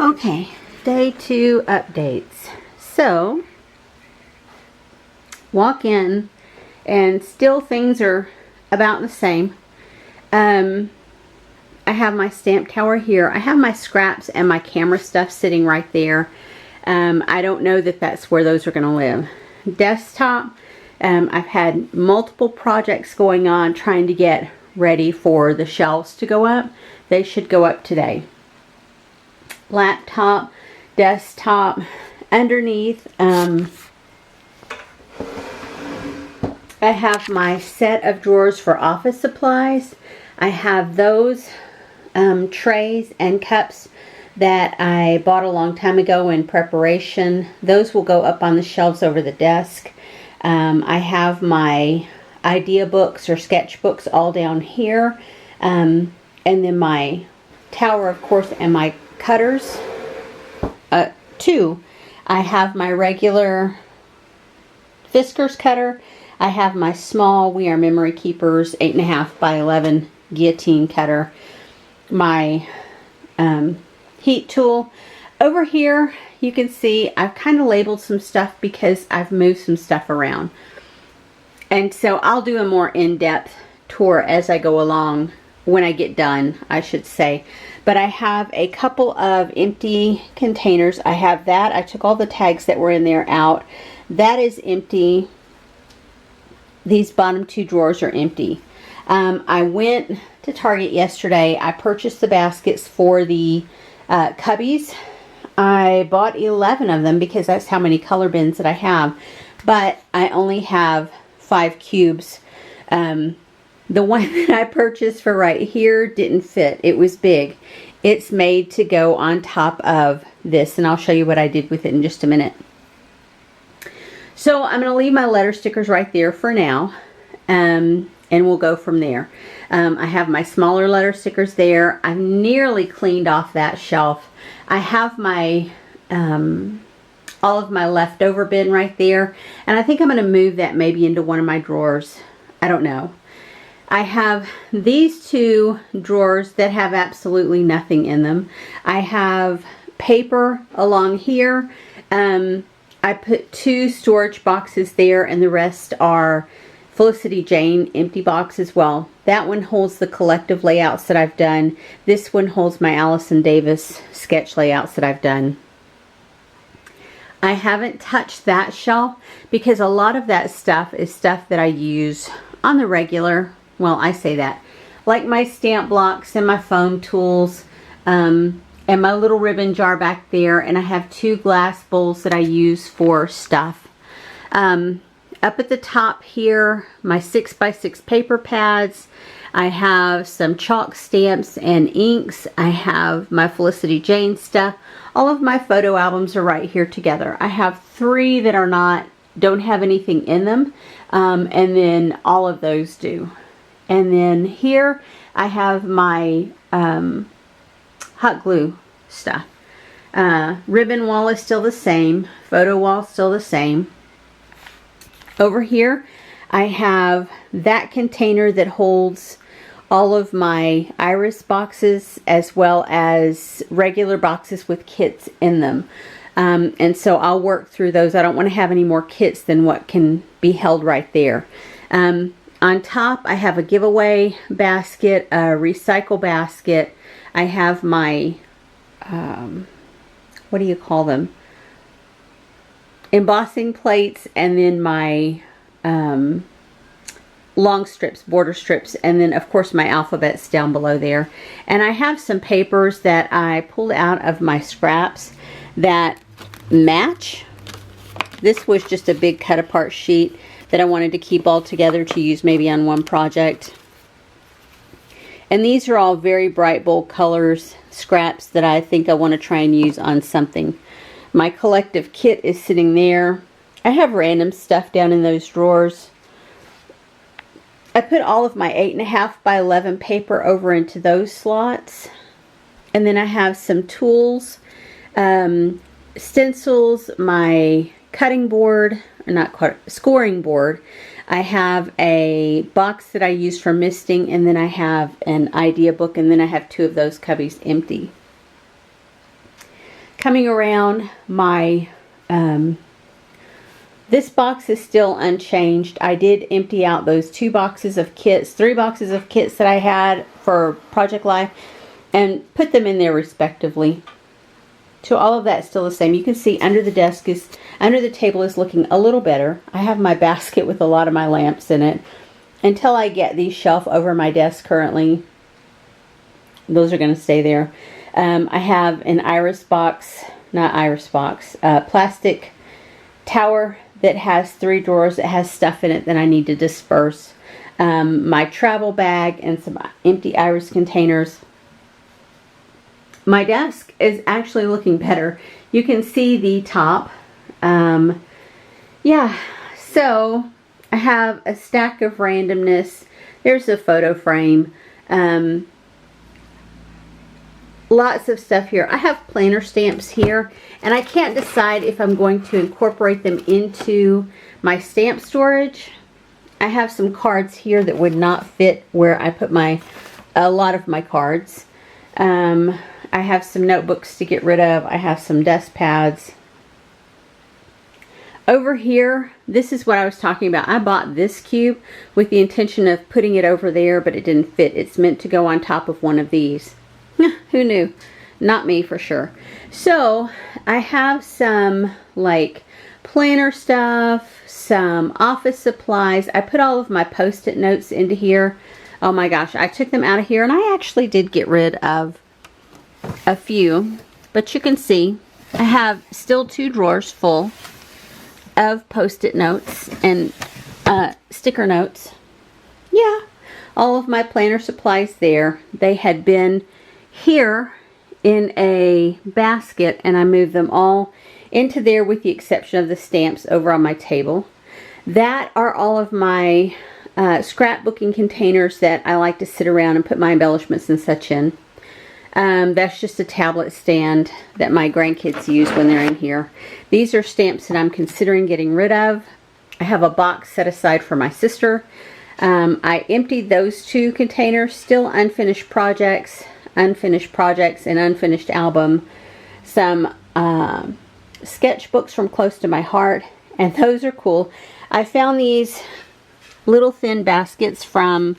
Okay, day 2 updates. So, walk in and still things are about the same. I have my stamp tower here. I have my scraps and my camera stuff sitting right there. I don't know that that's where those are going to live. Desktop, I've had multiple projects going on trying to get ready for the shelves to go up. They should go up today. Laptop, desktop, underneath I have my set of drawers for office supplies. I have those trays and cups that I bought a long time ago in preparation. Those will go up on the shelves over the desk. I have my idea books or sketchbooks all down here, and then my tower, of course, and my cutters. Two, I have my regular Fiskars cutter. I have my small We Are Memory Keepers 8.5 by 11 guillotine cutter. My heat tool. Over here, you can see I've kind of labeled some stuff because I've moved some stuff around. And so I'll do a more in-depth tour as I go along, when I get done, I should say. But I have a couple of empty containers. I have that. I took all the tags that were in there out. That is empty. These bottom 2 drawers are empty. I went to Target yesterday. I purchased the baskets for the cubbies. I bought 11 of them because that's how many color bins that I have. But I only have 5 cubes. The one that I purchased for right here didn't fit. It was big. It's made to go on top of this, and I'll show you what I did with it in just a minute. So I'm going to leave my letter stickers right there for now, and we'll go from there. I have my smaller letter stickers there. I've nearly cleaned off that shelf. I have my all of my leftover bin right there, and I think I'm going to move that maybe into one of my drawers. I don't know. I have these 2 drawers that have absolutely nothing in them. I have paper along here. I put 2 storage boxes there, and the rest are Felicity Jane empty boxes. Well, that one holds the collective layouts that I've done. This one holds my Allison Davis sketch layouts that I've done. I haven't touched that shelf because a lot of that stuff is stuff that I use on the regular. Well, I say that. Like my stamp blocks and my foam tools, and my little ribbon jar back there. And I have 2 glass bowls that I use for stuff. Up at the top here, my 6x6 paper pads. I have some chalk stamps and inks. I have my Felicity Jane stuff. All of my photo albums are right here together. I have 3 that don't have anything in them, and then all of those do. And then here I have my hot glue stuff. Ribbon wall is still the same. Photo wall still the same. Over here I have that container that holds all of my iris boxes as well as regular boxes with kits in them. And so I'll work through those. I don't want to have any more kits than what can be held right there. On top, I have a giveaway basket, a recycle basket. I have my, what do you call them? Embossing plates, and then my long strips, border strips, and then of course my alphabets down below there. And I have some papers that I pulled out of my scraps that match. This was just a big cut apart sheet that I wanted to keep all together to use maybe on one project. And these are all very bright, bold colors, scraps that I think I want to try and use on something. My collective kit is sitting there. I have random stuff down in those drawers. I put all of my 8.5 by 11 paper over into those slots. And then I have some tools, stencils, my cutting board, or not quite, scoring board. I have a box that I use for misting, and then I have an idea book, and then I have 2 of those cubbies empty. coming around, my this box is still unchanged. I did empty out those 3 boxes of kits that I had for Project Life and put them in there respectively. So all of that's still the same. You can see under the table is looking a little better. I have my basket with a lot of my lamps in it. Until I get these shelf over my desk currently, those are going to stay there. I have an plastic tower that has 3 drawers that has stuff in it that I need to disperse. My travel bag and some empty iris containers. My desk is actually looking better. You can see the top. Yeah, so I have a stack of randomness. There's a photo frame. Lots of stuff here. I have planner stamps here, and I can't decide if I'm going to incorporate them into my stamp storage. I have some cards here that would not fit where I put a lot of my cards. I have some notebooks to get rid of. I have some desk pads. Over here, this is what I was talking about. I bought this cube with the intention of putting it over there, but it didn't fit. It's meant to go on top of one of these. Who knew? Not me for sure. So I have some like planner stuff, some office supplies. I put all of my post-it notes into here. Oh my gosh, I took them out of here, and I actually did get rid of a few, but you can see I have still 2 drawers full of post-it notes and sticker notes. Yeah, all of my planner supplies there. They had been here in a basket, and I moved them all into there with the exception of the stamps over on my table. That are all of my scrapbooking containers that I like to sit around and put my embellishments and such in. That's just a tablet stand that my grandkids use when they're in here. These are stamps that I'm considering getting rid of. I have a box set aside for my sister. I emptied those 2 containers, still unfinished projects, and unfinished album. Some sketchbooks from close to my heart, and those are cool. I found these little thin baskets from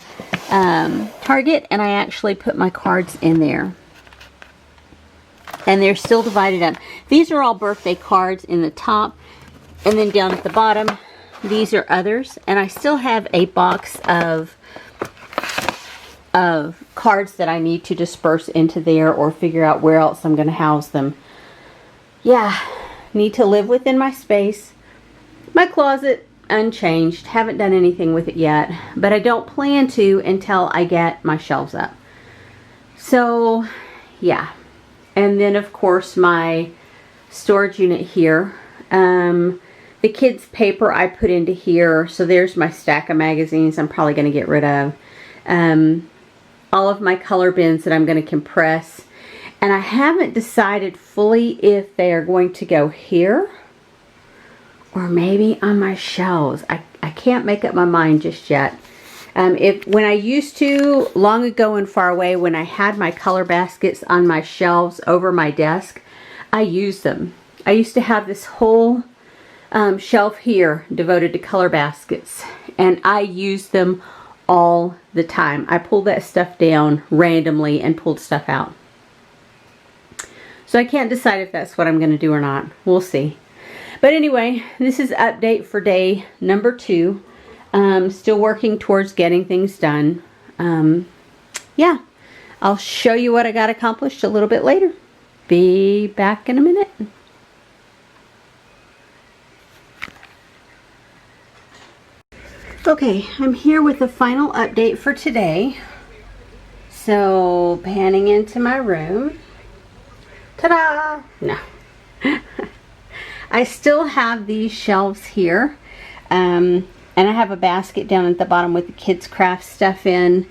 Target, and I actually put my cards in there. And they're still divided up. These are all birthday cards in the top, and then down at the bottom, these are others. And I still have a box of cards that I need to disperse into there or figure out where else I'm going to house them. Yeah, need to live within my space. My closet, unchanged. Haven't done anything with it yet, but I don't plan to until I get my shelves up. So, yeah. And then, of course, my storage unit here. The kids' paper I put into here. So there's my stack of magazines I'm probably going to get rid of. All of my color bins that I'm going to compress. And I haven't decided fully if they are going to go here or maybe on my shelves. I can't make up my mind just yet. When I used to, long ago and far away, when I had my color baskets on my shelves over my desk, I used them. I used to have this whole shelf here devoted to color baskets, and I used them all the time. I pulled that stuff down randomly and pulled stuff out. So I can't decide if that's what I'm going to do or not. We'll see. But anyway, this is update for day number 2. Still working towards getting things done. Yeah, I'll show you what I got accomplished a little bit later. Be back in a minute. Okay, I'm here with the final update for today. So, panning into my room. Ta-da! No. I still have these shelves here. And I have a basket down at the bottom with the kids' craft stuff in.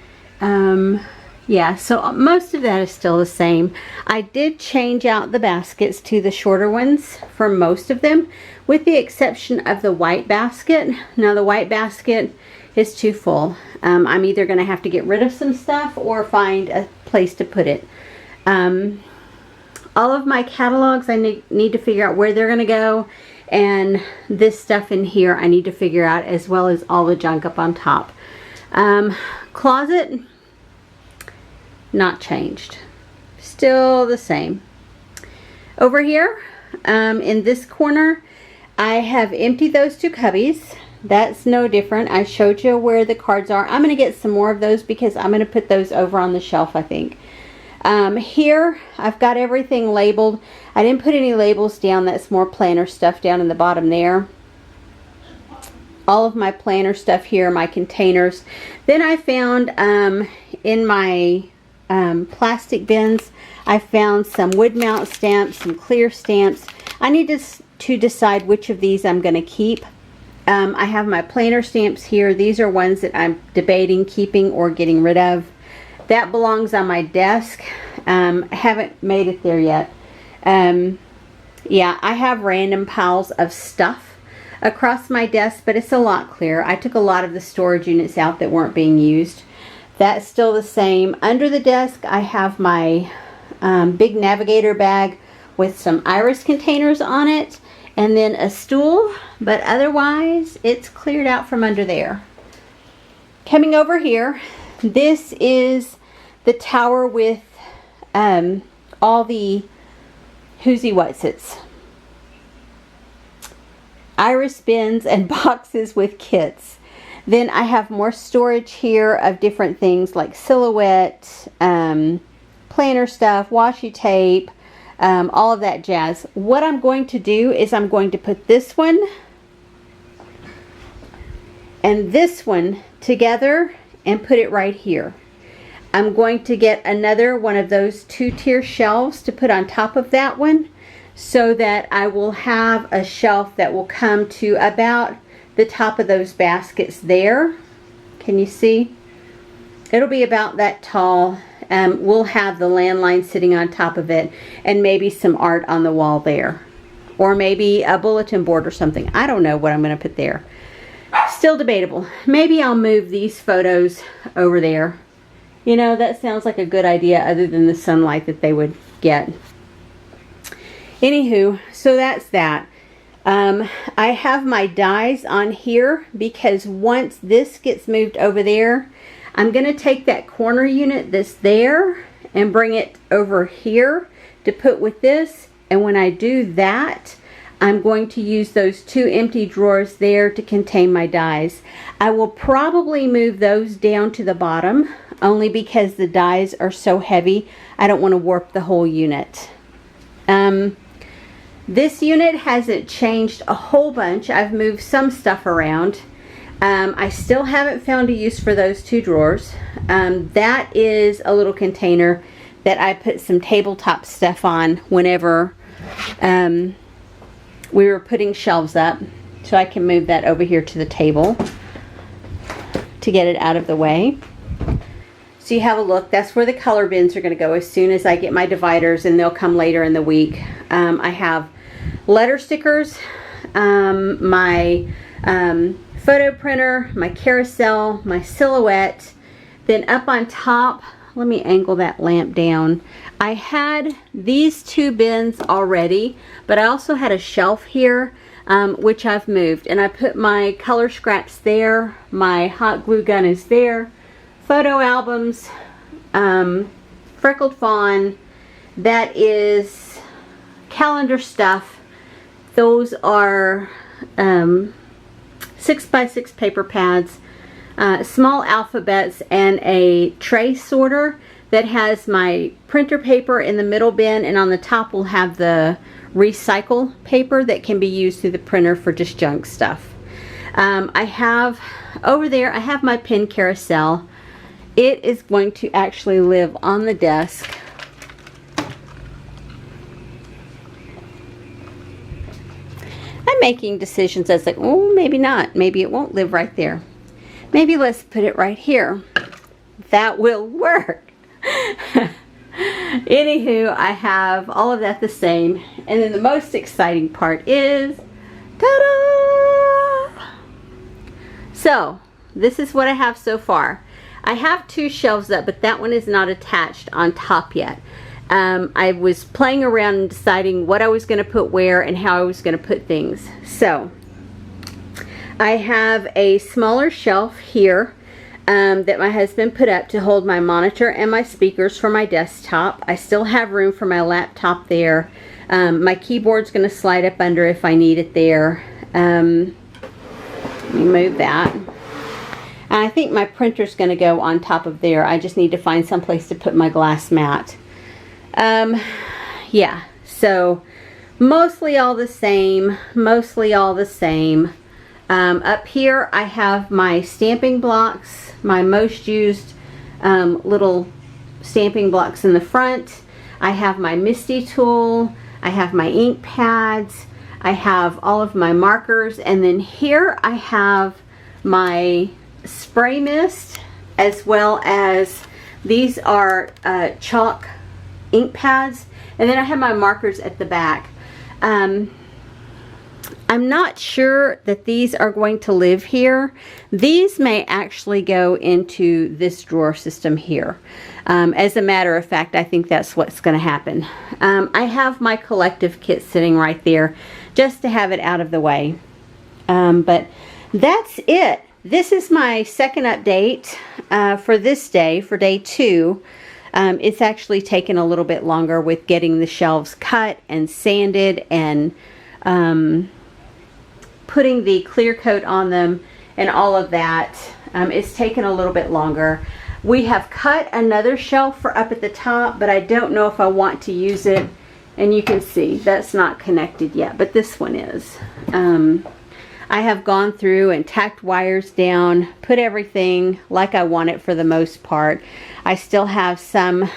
Yeah, so most of that is still the same. I did change out the baskets to the shorter ones for most of them, with the exception of the white basket. Now the white basket is too full. I'm either going to have to get rid of some stuff or find a place to put it. All of my catalogs, I need to figure out where they're going to go. And this stuff in here, I need to figure out, as well as all the junk up on top. Closet, not changed. Still the same. Over here, in this corner, I have emptied those two cubbies. That's no different. I showed you where the cards are. I'm going to get some more of those because I'm going to put those over on the shelf, I think. Here, I've got everything labeled. I didn't put any labels down. That's more planner stuff down in the bottom there. All of my planner stuff here, my containers. Then I found in my plastic bins, I found some wood mount stamps, some clear stamps. I need to decide which of these I'm going to keep. I have my planner stamps here. These are ones that I'm debating keeping or getting rid of. That belongs on my desk. I haven't made it there yet. Yeah, I have random piles of stuff across my desk, but it's a lot clearer. I took a lot of the storage units out that weren't being used. That's still the same. Under the desk, I have my big navigator bag with some iris containers on it, and then a stool, but otherwise it's cleared out from under there. Coming over here, this is the tower with all the whoosy whatsits. Iris bins and boxes with kits. Then I have more storage here of different things like silhouette, planner stuff, washi tape, all of that jazz. What I'm going to do is I'm going to put this one and this one together and put it right here. I'm going to get another one of those 2-tier shelves to put on top of that one, so that I will have a shelf that will come to about the top of those baskets there. Can you see? It'll be about that tall. We'll have the landline sitting on top of it and maybe some art on the wall there. Or maybe a bulletin board or something. I don't know what I'm going to put there. Still debatable. Maybe I'll move these photos over there. You know, that sounds like a good idea other than the sunlight that they would get. Anywho, so that's that. I have my dies on here because once this gets moved over there, I'm going to take that corner unit that's there and bring it over here to put with this. And when I do that, I'm going to use those 2 empty drawers there to contain my dies. I will probably move those down to the bottom only because the dies are so heavy. I don't want to warp the whole unit. This unit hasn't changed a whole bunch. I've moved some stuff around. I still haven't found a use for those 2 drawers. That is a little container that I put some tabletop stuff on whenever we were putting shelves up. So I can move that over here to the table to get it out of the way. So you have a look. That's where the color bins are going to go as soon as I get my dividers, and they'll come later in the week. I have letter stickers, my photo printer, my carousel, my silhouette. Then up on top, let me angle that lamp down. I had these 2 bins already, but I also had a shelf here, which I've moved. And I put my color scraps there. My hot glue gun is there. Photo albums, Freckled Fawn, that is calendar stuff. Those are 6x6 paper pads, small alphabets, and a tray sorter that has my printer paper in the middle bin, and on the top we'll have the recycle paper that can be used through the printer for just junk stuff. I have over there, I have my pin carousel. It is going to actually live on the desk. I'm making decisions as like, oh, maybe not. Maybe it won't live right there. Maybe let's put it right here. That will work. Anywho, I have all of that the same. And then the most exciting part is, ta-da! So, this is what I have so far. I have 2 shelves up, but that one is not attached on top yet. I was playing around and deciding what I was going to put where and how I was going to put things. So I have a smaller shelf here that my husband put up to hold my monitor and my speakers for my desktop. I still have room for my laptop there. My keyboard's going to slide up under if I need it there. Let me move that. And I think my printer's going to go on top of there. I just need to find some place to put my glass mat. Yeah, so mostly all the same, up here I have my stamping blocks, my most used little stamping blocks in the front. I have my Misty tool, I have my ink pads, I have all of my markers, and then here I have my spray mist, as well as these are chalk ink pads, and then I have my markers at the back. I'm not sure that these are going to live here. These may actually go into this drawer system here. As a matter of fact, I think that's what's going to happen. I have my collective kit sitting right there just to have it out of the way. But that's it. This is my second update for this day, for day 2. It's actually taken a little bit longer with getting the shelves cut and sanded and putting the clear coat on them and all of that. It's taken a little bit longer. We have cut another shelf for up at the top, but I don't know if I want to use it. And you can see that's not connected yet, but this one is. I have gone through and tacked wires down, put everything like I want it for the most part. I still have some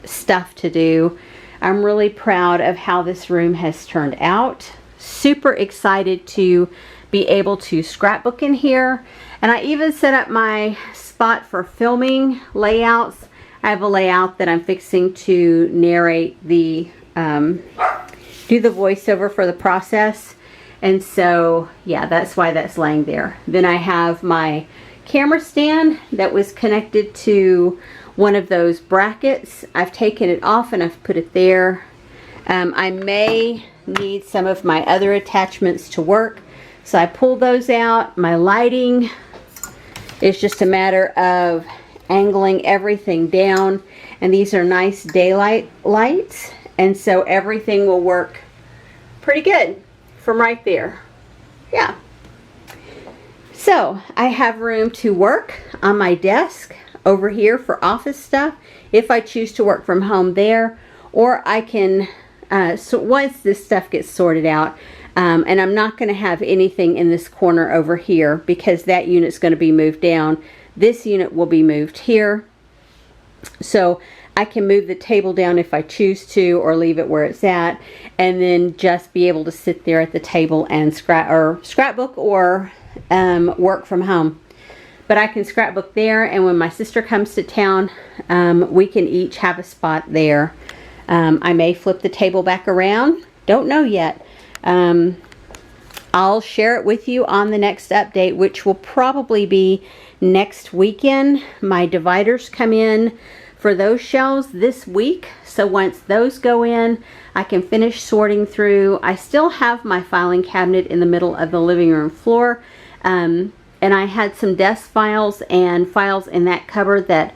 stuff to do. I'm really proud of how this room has turned out. Super excited to be able to scrapbook in here. And I even set up my spot for filming layouts. I have a layout that I'm fixing to narrate the, do the voiceover for the process. And so, yeah, that's why that's laying there. Then I have my camera stand that was connected to one of those brackets. I've taken it off and I've put it there. I may need some of my other attachments to work, so I pulled those out. My lighting is just a matter of angling everything down, and these are nice daylight lights, and so everything will work pretty good from right there. Yeah. So I have room to work on my desk over here for office stuff if I choose to work from home there, or I can so once this stuff gets sorted out, and I'm not going to have anything in this corner over here because that unit's going to be moved down. This unit will be moved here, so I can move the table down if I choose to, or leave it where it's at, and then just be able to sit there at the table and scrapbook or work from home. But I can scrapbook there, and when my sister comes to town, we can each have a spot there. I may flip the table back around. Don't know yet. I'll share it with you on the next update, which will probably be next weekend. My dividers come in for those shelves this week. So once those go in, I can finish sorting through. I still have my filing cabinet in the middle of the living room floor. And I had some desk files and files in that cupboard that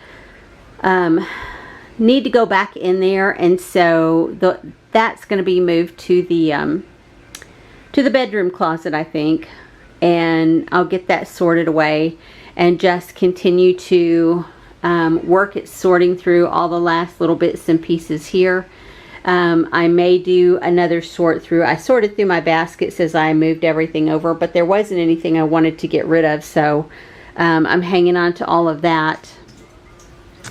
need to go back in there, and so that's going to be moved to the bedroom closet, I think, and I'll get that sorted away and just continue to work at sorting through all the last little bits and pieces here. I may do another sort through. I sorted through my baskets as I moved everything over, but there wasn't anything I wanted to get rid of, so I'm hanging on to all of that.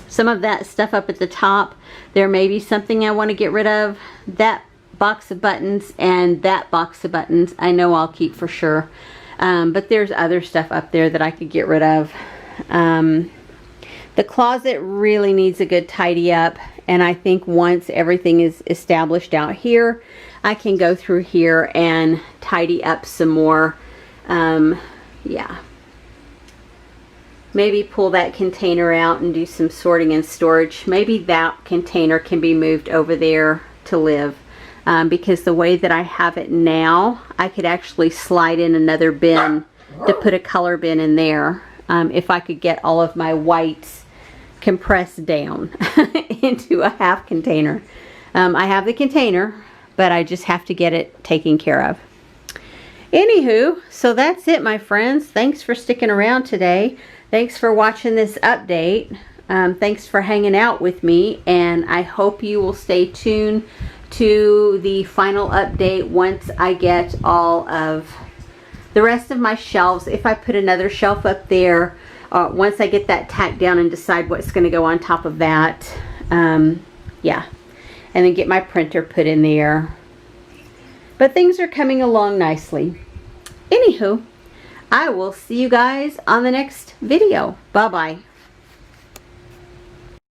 Some of that stuff up at the top, there may be something I want to get rid of. That box of buttons and that box of buttons I know I'll keep for sure. But there's other stuff up there that I could get rid of. The closet really needs a good tidy up, and I think once everything is established out here, I can go through here and tidy up some more. Yeah. maybe pull that container out and do some sorting and storage. Maybe that container can be moved over there to live. Because the way that I have it now, I could actually slide in another bin to put a color bin in there. If I could get all of my whites compressed down into a half container. I have the container, but I just have to get it taken care of. Anywho, so that's it, my friends. Thanks for sticking around today. Thanks for watching this update. Thanks for hanging out with me, and I hope you will stay tuned to the final update once I get all of the rest of my shelves. If I put another shelf up there, once I get that tacked down and decide what's going to go on top of that, yeah, and then get my printer put in there. But things are coming along nicely. Anywho, I will see you guys on the next video. Bye-bye.